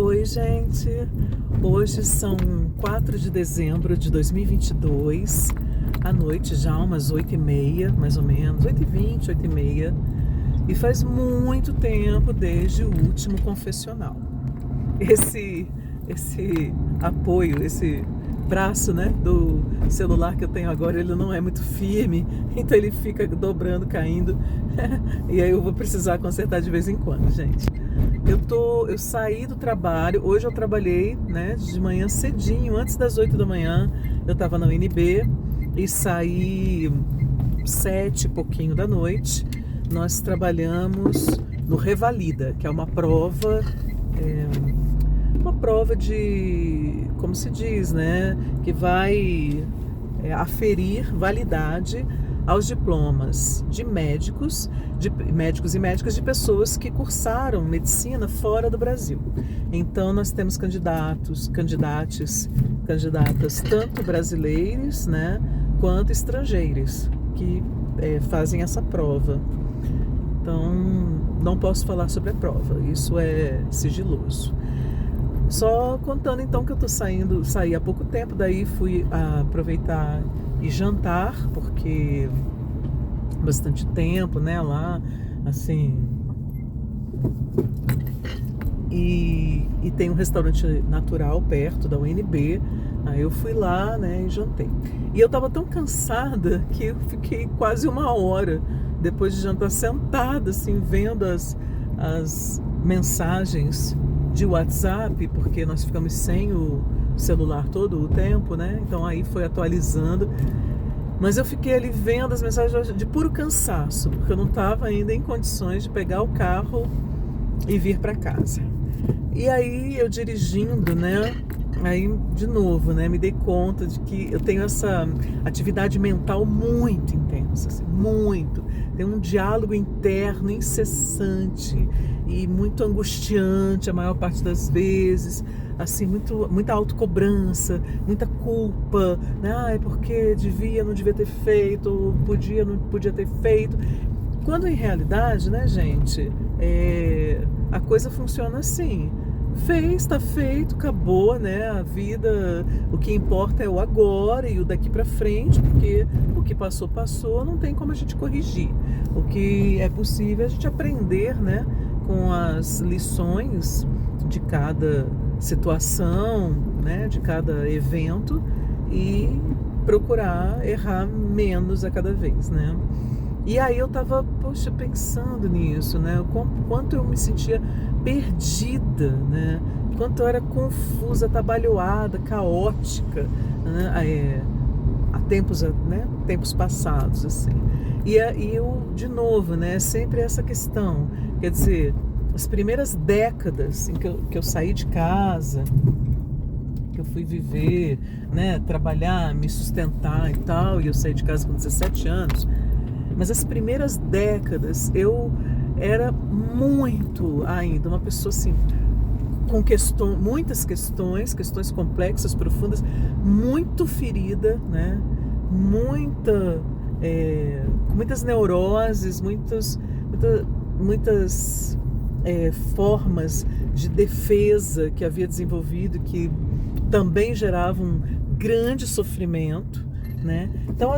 Oi, gente. Hoje são 4 de dezembro de 2022, à noite já, umas 8h30, mais ou menos, 8h20, 8h30. E faz muito tempo desde o último confessional. Esse apoio, esse braço, né, do celular que eu tenho agora, ele não é muito firme, então ele fica dobrando, caindo. E aí eu vou precisar consertar de vez em quando, gente. Eu saí do trabalho, hoje eu trabalhei, né, de manhã cedinho, antes das 8 da manhã, eu estava na UNB e saí 7 e pouquinho da noite. Nós trabalhamos no Revalida, que é uma prova de, como se diz, né, que vai aferir validade aos diplomas de médicos e médicas de pessoas que cursaram medicina fora do Brasil. Então nós temos candidatas, tanto brasileiros, né, quanto estrangeiros que fazem essa prova. Então não posso falar sobre a prova, isso é sigiloso. Só contando então que eu saí há pouco tempo, daí fui aproveitar e jantar, porque bastante tempo, né, lá, assim. E tem um restaurante natural perto da UNB, aí eu fui lá, né, e jantei. E eu tava tão cansada que eu fiquei quase 1 hora depois de jantar sentada, assim, vendo as mensagens de WhatsApp, porque nós ficamos sem o celular todo o tempo, né? Então aí foi atualizando. Mas eu fiquei ali vendo as mensagens de puro cansaço, porque eu não estava ainda em condições de pegar o carro e vir para casa. E aí eu dirigindo, né? Aí de novo, né? Me dei conta de que eu tenho essa atividade mental muito intensa, assim, muito. Tem um diálogo interno incessante e muito angustiante a maior parte das vezes, assim, muita autocobrança, muita culpa, né? É porque não devia ter feito, não podia ter feito. Quando em realidade, né, gente, a coisa funciona assim. Está feito, acabou, né? A vida, o que importa é o agora e o daqui para frente, porque o que passou, não tem como a gente corrigir. O que é possível é a gente aprender, né, com as lições de cada situação, né, de cada evento e procurar errar menos a cada vez, né? E aí eu tava, pensando nisso, né? O quanto eu me sentia perdida, né? Quanto eu era confusa, atabalhoada, caótica, né? Há tempos passados, assim. E eu, de novo, né? Sempre essa questão, quer dizer, as primeiras décadas em que eu saí de casa, que eu fui viver, né? Trabalhar, me sustentar e tal, e eu saí de casa com 17 anos, mas as primeiras décadas eu era muito ainda uma pessoa assim, com muitas questões complexas, profundas, muito ferida, né? Com muitas neuroses, muitas formas de defesa que havia desenvolvido, que também geravam um grande sofrimento, né? Então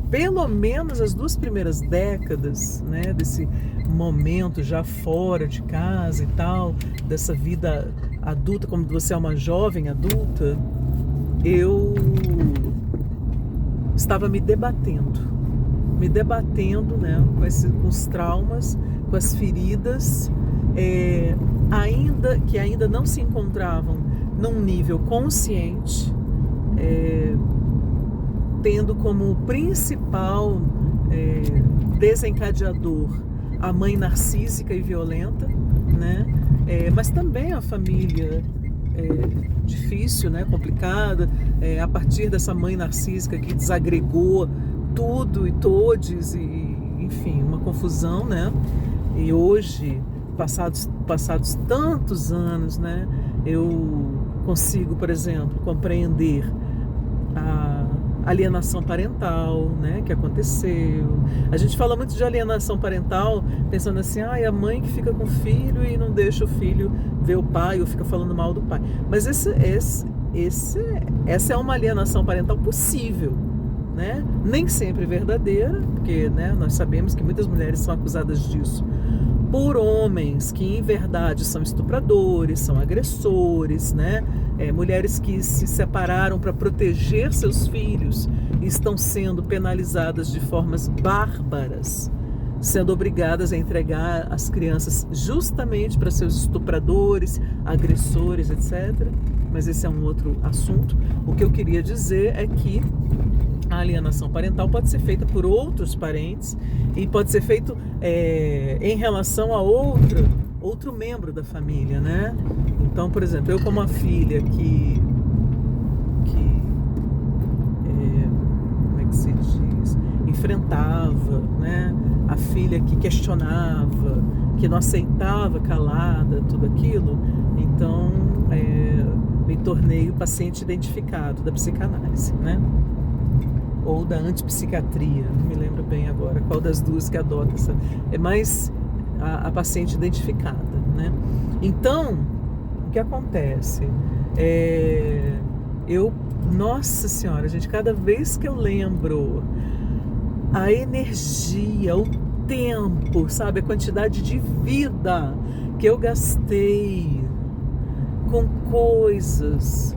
pelo menos as 2 primeiras décadas, né, desse momento já fora de casa e tal, dessa vida adulta, como você é uma jovem adulta, eu estava me debatendo, né, com os traumas, com as feridas, que ainda não se encontravam num nível consciente, tendo como principal desencadeador a mãe narcísica e violenta, né? Mas também a família difícil, né? Complicada, a partir dessa mãe narcísica que desagregou tudo e todes, e, enfim, uma confusão, né? E hoje, passados tantos anos, né? Eu consigo, por exemplo, compreender alienação parental, né, que aconteceu. A gente fala muito de alienação parental pensando assim, a mãe que fica com o filho e não deixa o filho ver o pai ou fica falando mal do pai. Mas essa é uma alienação parental possível, né? Nem sempre verdadeira, porque, né, nós sabemos que muitas mulheres são acusadas disso por homens que em verdade são estupradores, são agressores, né? Mulheres que se separaram para proteger seus filhos e estão sendo penalizadas de formas bárbaras, sendo obrigadas a entregar as crianças justamente para seus estupradores, agressores, etc. Mas esse é um outro assunto. O que eu queria dizer é que a alienação parental pode ser feita por outros parentes e pode ser feito em relação a outro membro da família, né? Então, por exemplo, eu como a filha como é que se diz? Enfrentava, né? A filha que questionava, que não aceitava calada tudo aquilo, então me tornei o paciente identificado da psicanálise, né? Ou da antipsiquiatria, não me lembro bem agora qual das duas que adota essa. É mais a paciente identificada, né? Então, o que acontece? Nossa Senhora, gente, cada vez que eu lembro a energia, o tempo, sabe, a quantidade de vida que eu gastei com coisas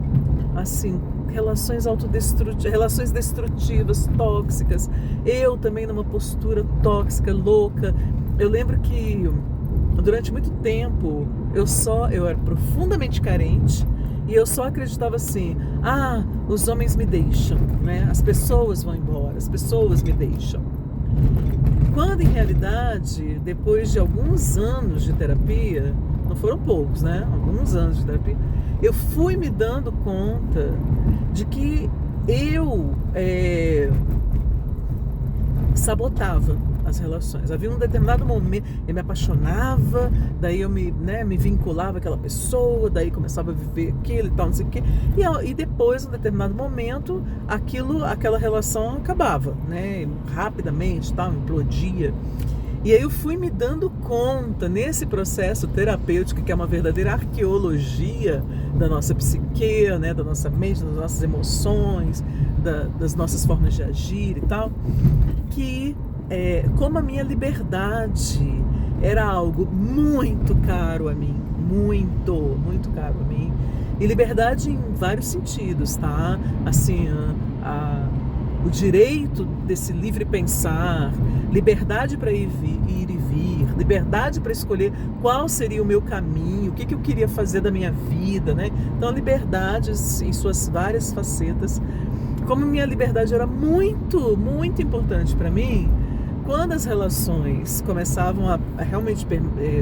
assim, relações autodestrutivas, relações destrutivas, tóxicas, eu também numa postura tóxica, louca. Eu lembro que durante muito tempo eu era profundamente carente e eu só acreditava assim, os homens me deixam, né? As pessoas vão embora, as pessoas me deixam. Quando em realidade, depois de alguns anos de terapia, não foram poucos, né? Alguns anos de terapia, eu fui me dando conta de que eu sabotava as relações. Havia um determinado momento, eu me apaixonava, daí eu me vinculava àquela pessoa, daí começava a viver aquilo e tal, não sei o quê. E depois, em um determinado momento, aquela relação acabava, né? Rapidamente, tal, implodia. E aí eu fui me dando conta, nesse processo terapêutico, que é uma verdadeira arqueologia da nossa psique, né, da nossa mente, das nossas emoções, das nossas formas de agir e tal, que como a minha liberdade era algo muito caro a mim, muito, muito caro a mim, e liberdade em vários sentidos, tá? Assim, o direito desse livre pensar, liberdade para ir e vir, liberdade para escolher qual seria o meu caminho, o que eu queria fazer da minha vida, né? Então, liberdades em suas várias facetas. Como minha liberdade era muito, muito importante para mim, quando as relações começavam a realmente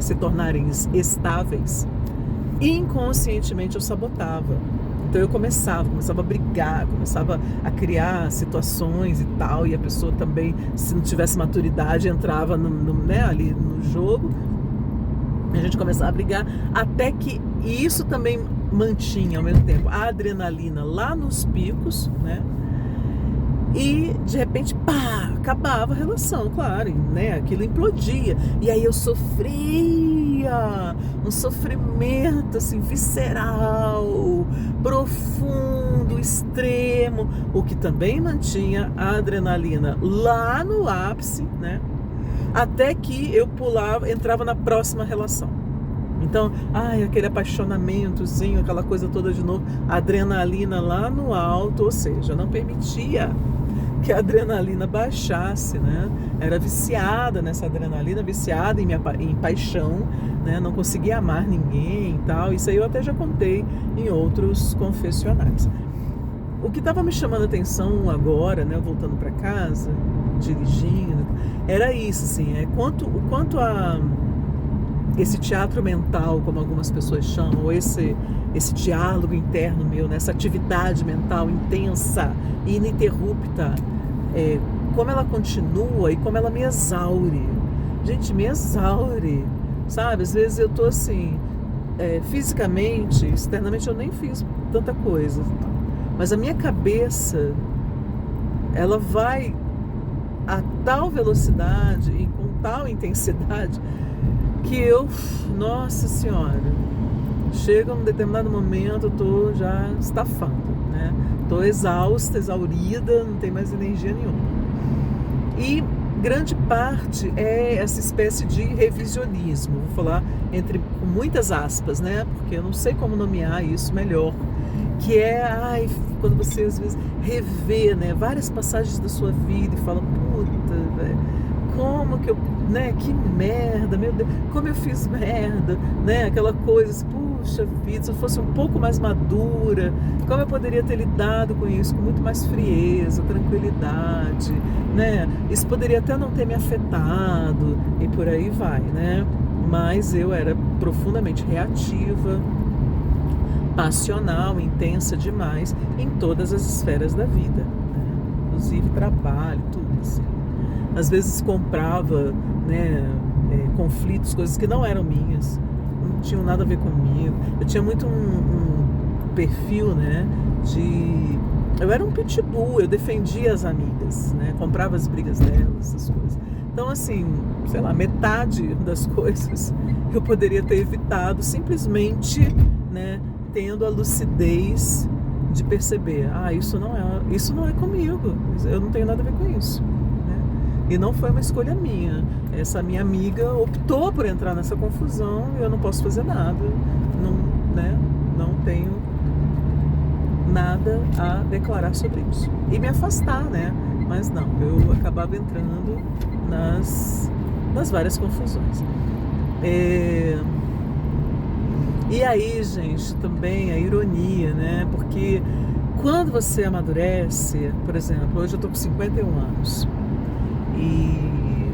se tornarem estáveis, inconscientemente eu sabotava. Então eu começava a brigar, começava a criar situações e tal, e a pessoa também, se não tivesse maturidade, entrava ali no jogo, a gente começava a brigar, até que isso também mantinha ao mesmo tempo a adrenalina lá nos picos, né? E de repente, acabava a relação, claro, né? Aquilo implodia. E aí eu sofria um sofrimento assim, visceral, profundo, extremo, o que também mantinha a adrenalina lá no ápice, né? Até que eu entrava na próxima relação. Então, aquele apaixonamentozinho, aquela coisa toda de novo, a adrenalina lá no alto, ou seja, não permitia que a adrenalina baixasse, né? Era viciada nessa adrenalina, viciada em paixão, né? Não conseguia amar ninguém e tal. Isso aí eu até já contei em outros confessionais. O que estava me chamando a atenção agora, né, voltando para casa, dirigindo, era isso, assim, o quanto a esse teatro mental, como algumas pessoas chamam, ou esse diálogo interno meu, né, essa atividade mental intensa e ininterrupta, como ela continua e como ela me exaure. Gente, me exaure, sabe? Às vezes eu tô assim, fisicamente, externamente eu nem fiz tanta coisa, mas a minha cabeça ela vai a tal velocidade e com tal intensidade que eu, nossa senhora, chega um determinado momento, eu tô já estafando, né? Tô exausta, exaurida, não tem mais energia nenhuma. E grande parte é essa espécie de revisionismo, vou falar com muitas aspas, né? Porque eu não sei como nomear isso melhor, que é, quando você às vezes revê, né, várias passagens da sua vida e fala, puta, velho, como que eu, né, que merda, meu Deus, como eu fiz merda, né, aquela coisa assim, puxa vida, se eu fosse um pouco mais madura, como eu poderia ter lidado com isso com muito mais frieza, tranquilidade, né, isso poderia até não ter me afetado, e por aí vai, né, mas eu era profundamente reativa, passional, intensa demais em todas as esferas da vida, né? Inclusive trabalho, tudo assim. Às vezes comprava, né, conflitos, coisas que não eram minhas, não tinham nada a ver comigo. Eu tinha muito um perfil, né, eu era um pitbull, eu defendia as amigas, né, comprava as brigas delas, essas coisas. Então, assim, sei lá, metade das coisas eu poderia ter evitado simplesmente, né, tendo a lucidez de perceber, isso não é comigo, eu não tenho nada a ver com isso, né? E não foi uma escolha minha, essa minha amiga optou por entrar nessa confusão e eu não posso fazer nada, não, né? Não tenho nada a declarar sobre isso e me afastar, né? Mas não, eu acabava entrando nas várias confusões. E aí, gente, também a ironia, né? Porque quando você amadurece, por exemplo, hoje eu tô com 51 anos e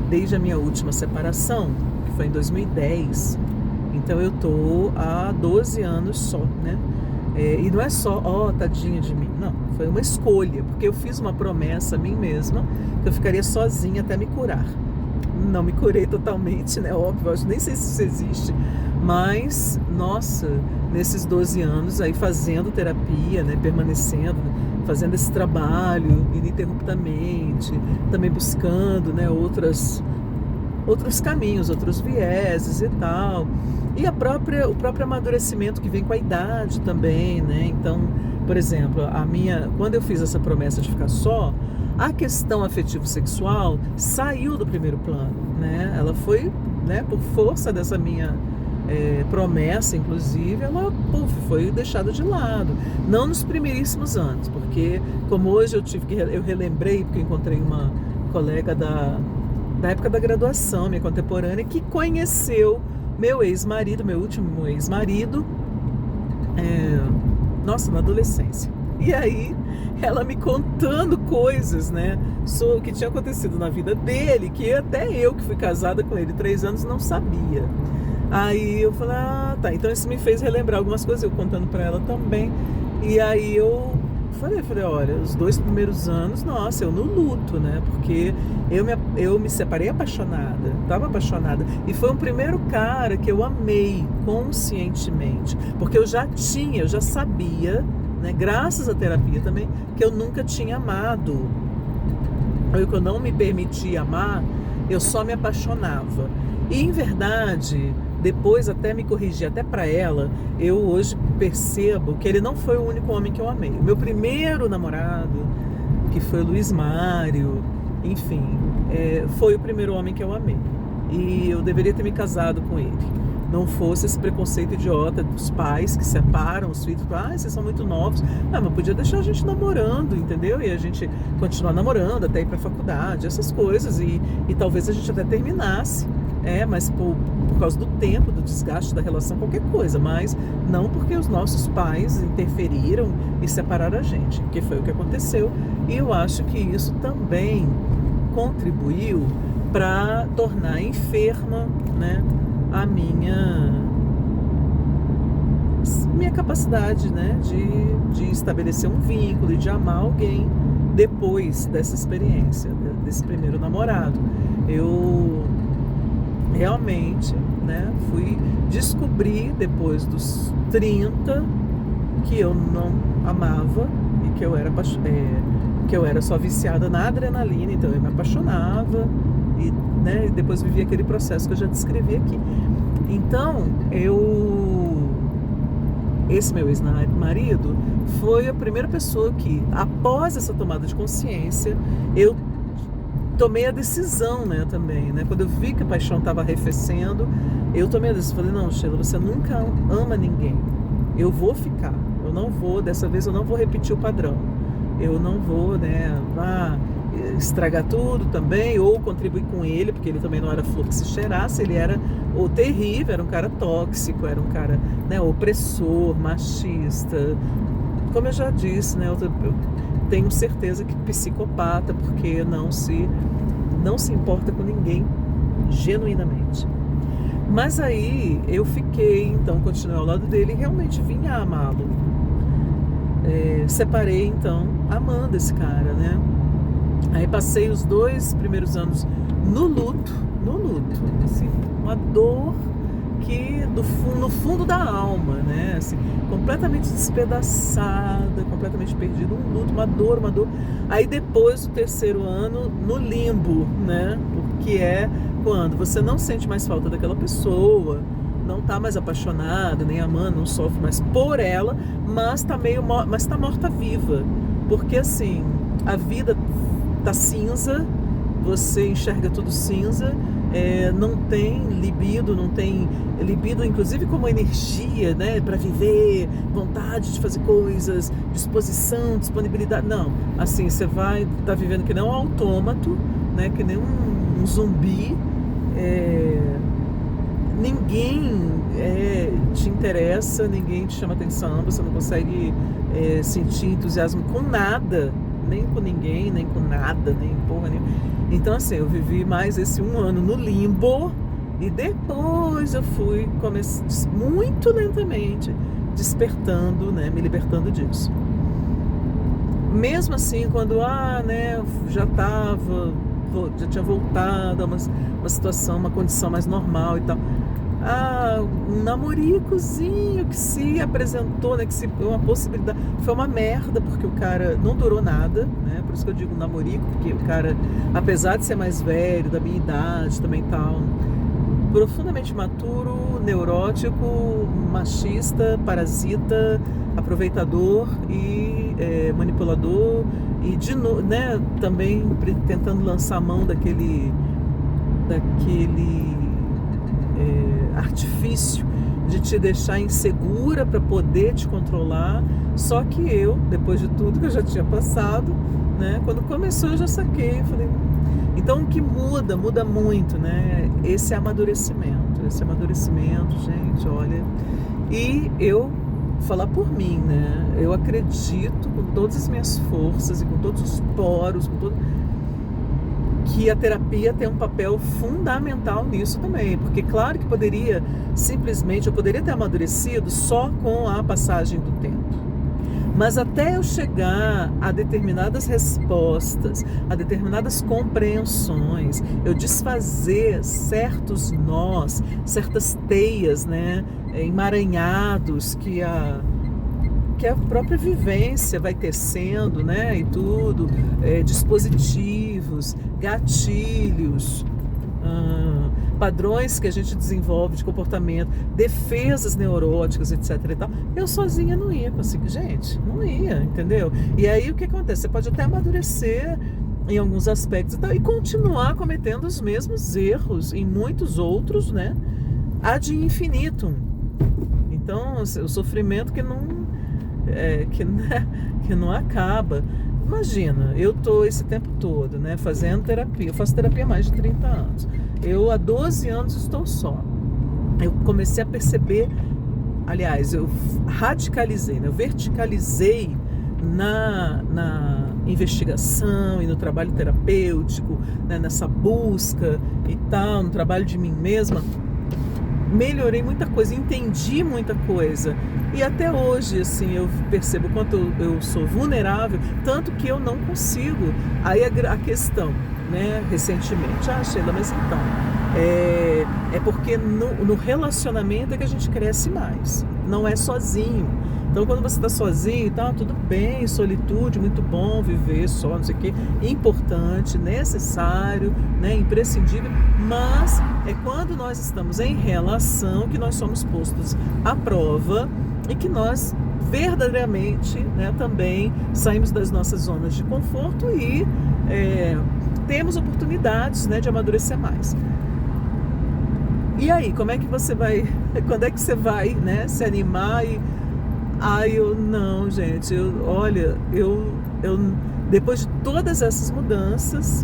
desde a minha última separação, que foi em 2010, então eu tô há 12 anos só, né? E não é só, tadinha de mim, não, foi uma escolha, porque eu fiz uma promessa a mim mesma que eu ficaria sozinha até me curar. Não me curei totalmente, né? Óbvio, nem sei se isso existe. Mas, nossa, nesses 12 anos aí fazendo terapia, né, permanecendo, fazendo esse trabalho ininterruptamente, também buscando, né, outros caminhos, outros vieses e tal. E o próprio amadurecimento que vem com a idade também, né? Então, por exemplo, quando eu fiz essa promessa de ficar só, a questão afetivo-sexual saiu do primeiro plano, né? Ela foi, né, por força dessa minha promessa, inclusive, ela foi deixada de lado. Não nos primeiríssimos anos, porque como hoje eu relembrei, porque eu encontrei uma colega da época da graduação, minha contemporânea, que conheceu meu ex-marido, meu último ex-marido, na adolescência. E aí, ela me contando coisas, né, sobre o que tinha acontecido na vida dele, que até eu, que fui casada com ele 3 anos, não sabia. Aí eu falei, tá, então isso me fez relembrar algumas coisas, eu contando pra ela também. E aí eu falei, olha, os 2 primeiros anos, nossa, eu no luto, né, porque eu me separei apaixonada, tava apaixonada. E foi o primeiro cara que eu amei conscientemente, porque eu já sabia, né, graças à terapia também, que eu nunca tinha amado. Ou que eu não me permitia amar, eu só me apaixonava. E em verdade, depois até me corrigi, até pra ela, eu hoje percebo que ele não foi o único homem que eu amei. O meu primeiro namorado, que foi o Luiz Mário, enfim, foi o primeiro homem que eu amei. E eu deveria ter me casado com ele. Não fosse esse preconceito idiota dos pais que separam os filhos, vocês são muito novos. Mas podia deixar a gente namorando, entendeu? E a gente continuar namorando até ir pra faculdade, essas coisas. E talvez a gente até terminasse. Mas por causa do tempo, do desgaste da relação, qualquer coisa. Mas não porque os nossos pais interferiram e separaram a gente, que foi o que aconteceu. E eu acho que isso também contribuiu para tornar enferma, né, a minha capacidade, né, de estabelecer um vínculo e de amar alguém depois dessa experiência, desse primeiro namorado. Eu realmente, né, fui descobrir depois dos 30 que eu não amava e que eu era porque eu era só viciada na adrenalina, então eu me apaixonava e, né, depois vivia aquele processo que eu já descrevi aqui. Então, esse meu ex-marido foi a primeira pessoa que, após essa tomada de consciência, eu tomei a decisão, né, também, né? Quando eu vi que a paixão estava arrefecendo, eu tomei a decisão. Falei, não, Sheila, você nunca ama ninguém. Eu vou ficar. Eu não vou, dessa vez eu não vou repetir o padrão. Eu não vou, né, estragar tudo também, ou contribuir com ele, porque ele também não era flor que se cheirasse, ele era terrível, era um cara tóxico, era um cara, né, opressor, machista. Como eu já disse, né, eu tenho certeza que psicopata, porque não se importa com ninguém genuinamente. Mas aí eu fiquei, então, continuei ao lado dele e realmente vim a amá-lo. Separei, então, amando esse cara, né? Aí passei os 2 primeiros anos no luto, assim, uma dor que no fundo da alma, né? Assim, completamente despedaçada, completamente perdida, um luto, uma dor. Aí depois do 3º ano, no limbo, né? Porque é quando você não sente mais falta daquela pessoa, não tá mais apaixonada, nem amando, não sofre mais por ela, mas tá morta-viva. Porque assim, a vida tá cinza, você enxerga tudo cinza, não tem libido, inclusive como energia, né, para viver, vontade de fazer coisas, disposição, disponibilidade. Não, assim, você tá vivendo que nem um autômato, né, que nem um zumbi. Ninguém te interessa, ninguém te chama atenção, você não consegue sentir entusiasmo com nada, nem com ninguém, nem com nada, nem porra nenhuma. Então assim, eu vivi mais esse 1 ano no limbo e depois eu fui muito lentamente despertando, né, me libertando disso. Mesmo assim, quando né, já tinha voltado a uma situação, uma condição mais normal e tal. Um namoricozinho que se apresentou, né, uma possibilidade, foi uma merda, porque o cara não durou nada, né, por isso que eu digo namorico, porque o cara, apesar de ser mais velho, da minha idade também tal, profundamente imaturo, neurótico, machista, parasita, aproveitador e manipulador, e né, também tentando lançar a mão daquele artifício de te deixar insegura para poder te controlar. Só que eu, depois de tudo que eu já tinha passado, né, quando começou eu já saquei, falei, então o que muda muito, né, esse amadurecimento, gente, olha, e eu falar por mim, né, eu acredito com todas as minhas forças e com todos os poros, que a terapia tem um papel fundamental nisso também, porque claro que eu poderia ter amadurecido só com a passagem do tempo, mas até eu chegar a determinadas respostas, a determinadas compreensões, eu desfazer certos nós, certas teias, né, emaranhados que a própria vivência vai tecendo, né, e tudo, dispositivos, gatilhos, padrões que a gente desenvolve de comportamento, defesas neuróticas, etc. e tal, eu sozinha não ia conseguir, gente, não ia, entendeu? E aí o que acontece? Você pode até amadurecer em alguns aspectos e tal, e continuar cometendo os mesmos erros em muitos outros, né, ad infinitum. Então, o sofrimento que não acaba. Imagina, eu tô esse tempo todo, né, fazendo terapia. Eu faço terapia há mais de 30 anos. Eu há 12 anos estou só. Eu comecei a perceber, aliás, eu radicalizei, né, eu verticalizei na investigação e no trabalho terapêutico, né, nessa busca e tal, no trabalho de mim mesma. Melhorei muita coisa, entendi muita coisa. E até hoje, assim, eu percebo quanto eu sou vulnerável, tanto que eu não consigo. Aí a questão, né, recentemente, Sheila, mas então, É porque no relacionamento é que a gente cresce mais. Não é sozinho. Então, quando você está sozinho, tá tudo bem, solitude, muito bom viver só, não sei o quê, importante, necessário, né, imprescindível, mas é quando nós estamos em relação que nós somos postos à prova e que nós verdadeiramente, né, também saímos das nossas zonas de conforto e temos oportunidades, né, de amadurecer mais. E aí, como é que você vai, quando é que você vai, né, se animar e... eu não, gente, olha, depois de todas essas mudanças,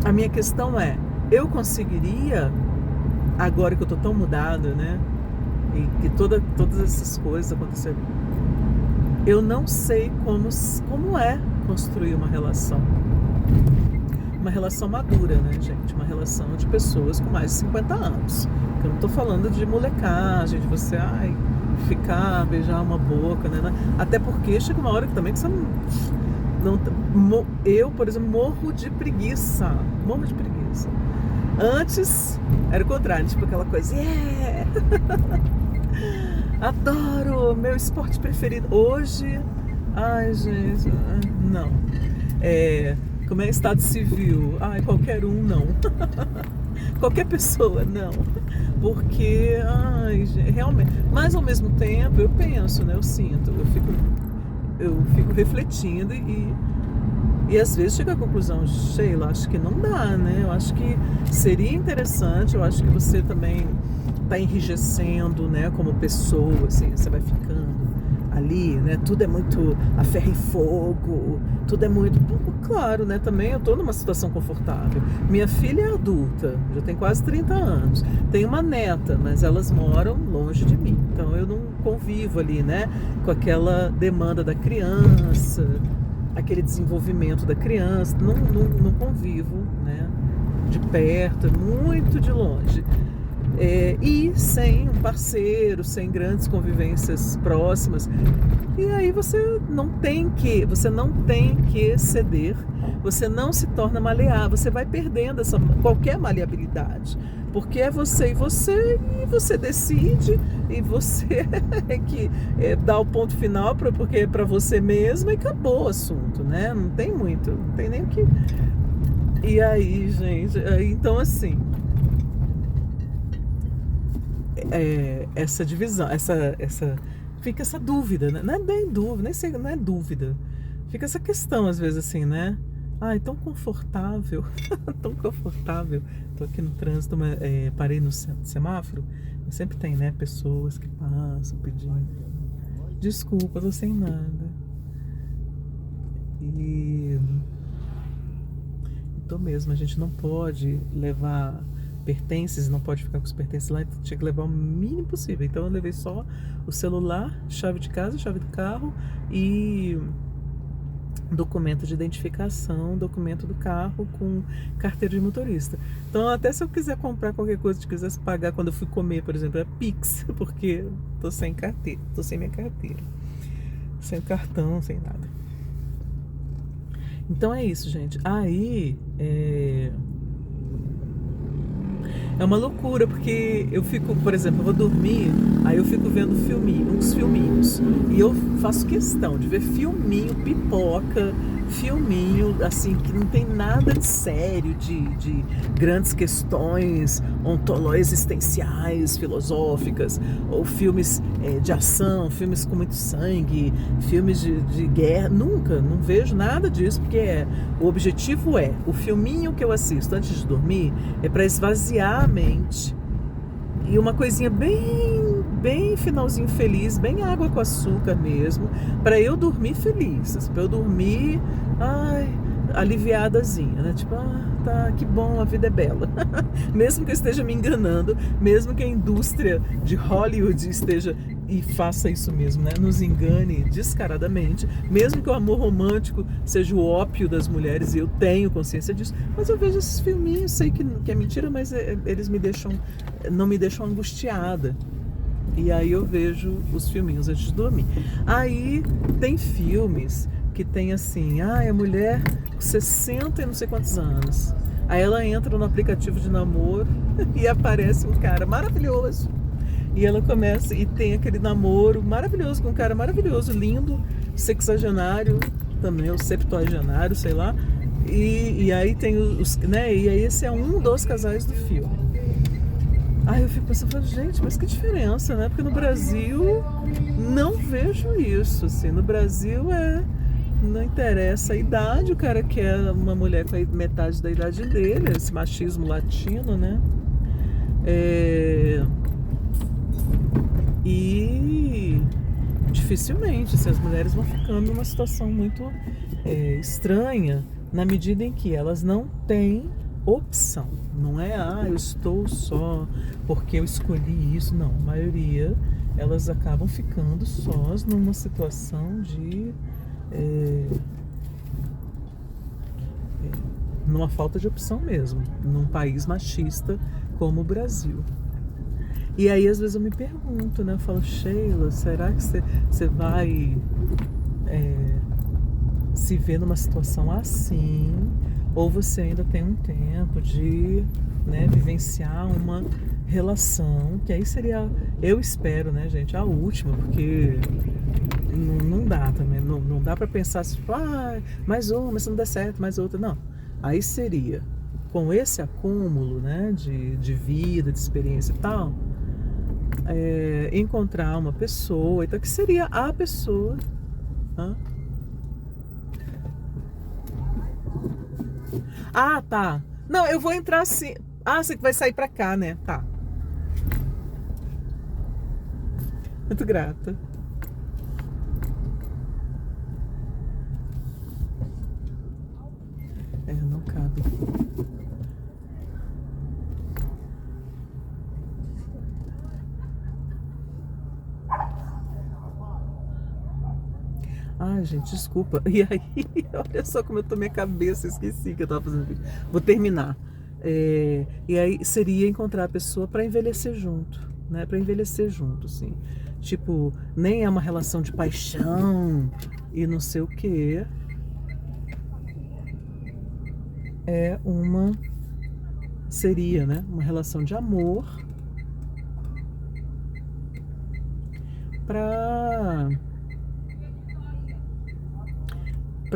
a minha questão é, eu conseguiria, agora que eu tô tão mudada, né, e que todas essas coisas aconteceram, eu não sei como é construir uma relação madura, né, gente? Uma relação de pessoas com mais de 50 anos. Eu não tô falando de molecagem, de você, ficar, beijar uma boca, né? Até porque chega uma hora que também que você não eu, por exemplo, morro de preguiça. Antes era o contrário, tipo aquela coisa, adoro, meu esporte preferido. Hoje, gente, não. Como é estado civil? Qualquer um, não. Qualquer pessoa, não. Porque, realmente. Mas ao mesmo tempo, eu penso, né? Eu sinto, eu fico refletindo e às vezes chego à conclusão, Sheila, acho que não dá, né? Eu acho que seria interessante, eu acho que você também está enrijecendo, né? Como pessoa, assim, você vai ficando ali, né? Tudo é muito a ferro e fogo, tudo é muito... Claro, né? Também eu tô numa situação confortável. Minha filha é adulta, já tem quase 30 anos. Tenho uma neta, mas elas moram longe de mim. Então eu não convivo ali, né? Com aquela demanda da criança, aquele desenvolvimento da criança. Não convivo, né? De perto, muito de longe. E sem um parceiro, sem grandes convivências próximas. E aí você não tem que ceder, você não se torna maleável, você vai perdendo qualquer maleabilidade, porque é você e você decide, e você é que dá o ponto final, porque é para você mesmo e acabou o assunto, né? Não tem nem o que... E aí, gente, então assim... essa divisão, fica essa dúvida, né? Não é bem dúvida, nem sei, não é dúvida. Fica essa questão às vezes assim, né? Tão confortável, tão confortável. Tô aqui no trânsito, parei no semáforo. Sempre tem, né? Pessoas que passam pedindo. Desculpa, tô sem nada. E tô mesmo, a gente não pode levar pertences, não pode ficar com os pertences lá, tinha que levar o mínimo possível. Então eu levei só o celular, chave de casa, chave do carro e documento de identificação, documento do carro com carteira de motorista. Então até se eu quiser comprar qualquer coisa, se quisesse pagar quando eu fui comer, por exemplo, é Pix, porque tô sem carteira, tô sem minha carteira, sem cartão, sem nada. Então é isso, gente. Aí é uma loucura, porque eu fico, por exemplo, eu vou dormir, aí eu fico vendo uns filminhos. E eu faço questão de ver filminho, pipoca, filminho, assim, que não tem nada de sério, de grandes questões existenciais, filosóficas, ou filmes de ação, filmes com muito sangue, filmes de guerra. Nunca, não vejo nada disso, porque o objetivo o filminho que eu assisto antes de dormir é para esvaziar a mente. E uma coisinha bem finalzinho feliz, bem água com açúcar mesmo, para eu dormir feliz, para eu dormir aliviadazinha, né? Tipo, tá, que bom, a vida é bela. Mesmo que eu esteja me enganando, mesmo que a indústria de Hollywood esteja e faça isso mesmo, né? Nos engane descaradamente, mesmo que o amor romântico seja o ópio das mulheres, e eu tenho consciência disso, mas eu vejo esses filminhos, sei que é mentira, mas eles não me deixam angustiada. E aí eu vejo os filminhos antes de dormir. Aí tem filmes que tem assim, a mulher com 60 e não sei quantos anos, Aí ela entra no aplicativo de namoro e aparece um cara maravilhoso. E ela começa e tem aquele namoro maravilhoso com um cara maravilhoso, lindo, sexagenário, também o septuagenário, sei lá. E aí tem os, né? E aí esse é um dos casais do filme. Aí eu fico pensando, gente, mas que diferença, né? Porque no Brasil não vejo isso, assim. No Brasil não interessa a idade, o cara quer uma mulher com a metade da idade dele, esse machismo latino, né? E dificilmente assim, as mulheres vão ficando numa situação muito estranha, na medida em que elas não têm opção. Não é, eu estou só porque eu escolhi isso. Não, a maioria, elas acabam ficando sós numa situação de... numa falta de opção mesmo, num país machista como o Brasil. E aí às vezes eu me pergunto, né? Eu falo, Sheila, será que você vai se ver numa situação assim? Ou você ainda tem um tempo de, né, vivenciar uma relação, que aí seria, eu espero, né, gente, a última, porque não dá também, não dá pra pensar assim, mais uma, se não der certo, mais outra, não. Aí seria, com esse acúmulo, né, de vida, de experiência e tal, encontrar uma pessoa, então que seria a pessoa. Ah, tá. Não, eu vou entrar assim. Ah, você vai sair pra cá, né? Tá. Muito grata. Não cabe. Ai, gente, desculpa. E aí, olha só como eu tô minha cabeça, esqueci que eu tava fazendo vídeo. Vou terminar. E aí seria encontrar a pessoa para envelhecer junto, né? Para envelhecer junto, assim. Tipo, nem é uma relação de paixão e não sei o quê. Seria, né? Uma relação de amor para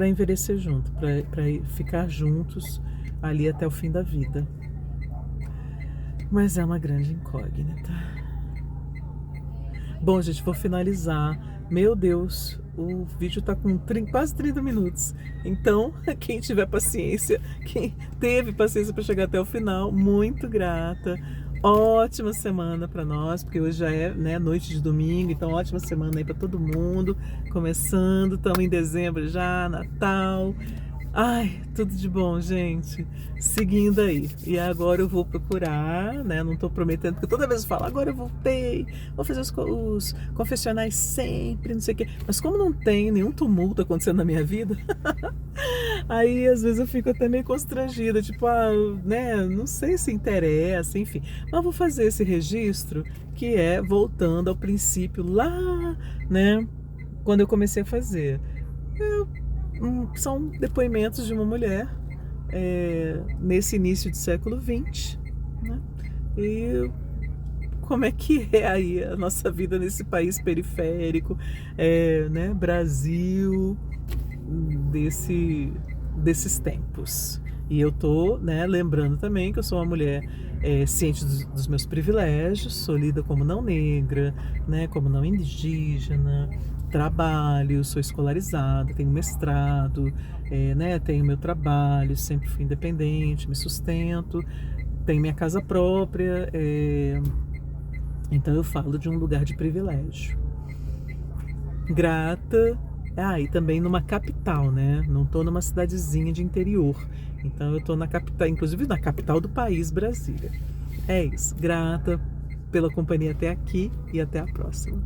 envelhecer junto, para ficar juntos ali até o fim da vida. Mas é uma grande incógnita. Bom, gente, vou finalizar. Meu Deus, o vídeo tá com quase 30 minutos. Então, quem tiver paciência, quem teve paciência para chegar até o final, muito grata. Ótima semana para nós, porque hoje já é, né, noite de domingo, então ótima semana aí para todo mundo. Começando, estamos em dezembro já, Natal. Ai, tudo de bom, gente. Seguindo aí. E agora eu vou procurar, né? Não tô prometendo, porque toda vez eu falo, agora eu voltei, vou fazer os confessionais sempre, não sei o quê. Mas como não tem nenhum tumulto acontecendo na minha vida, aí às vezes eu fico até meio constrangida, tipo, né? Não sei se interessa, enfim. Mas vou fazer esse registro, que é voltando ao princípio lá, né? Quando eu comecei a fazer. São depoimentos de uma mulher nesse início do século XX, né? E como é que é aí a nossa vida nesse país periférico, né? Brasil, desses tempos. E eu tô, né, lembrando também que eu sou uma mulher ciente dos meus privilégios, sou lida como não negra, né, como não indígena, trabalho, sou escolarizada, tenho mestrado, né, tenho meu trabalho, sempre fui independente, me sustento, tenho minha casa própria, então eu falo de um lugar de privilégio. Grata. E também numa capital, né? Não tô numa cidadezinha de interior. Então eu tô na capital, inclusive na capital do país, Brasília. É isso. Grata pela companhia até aqui e até a próxima.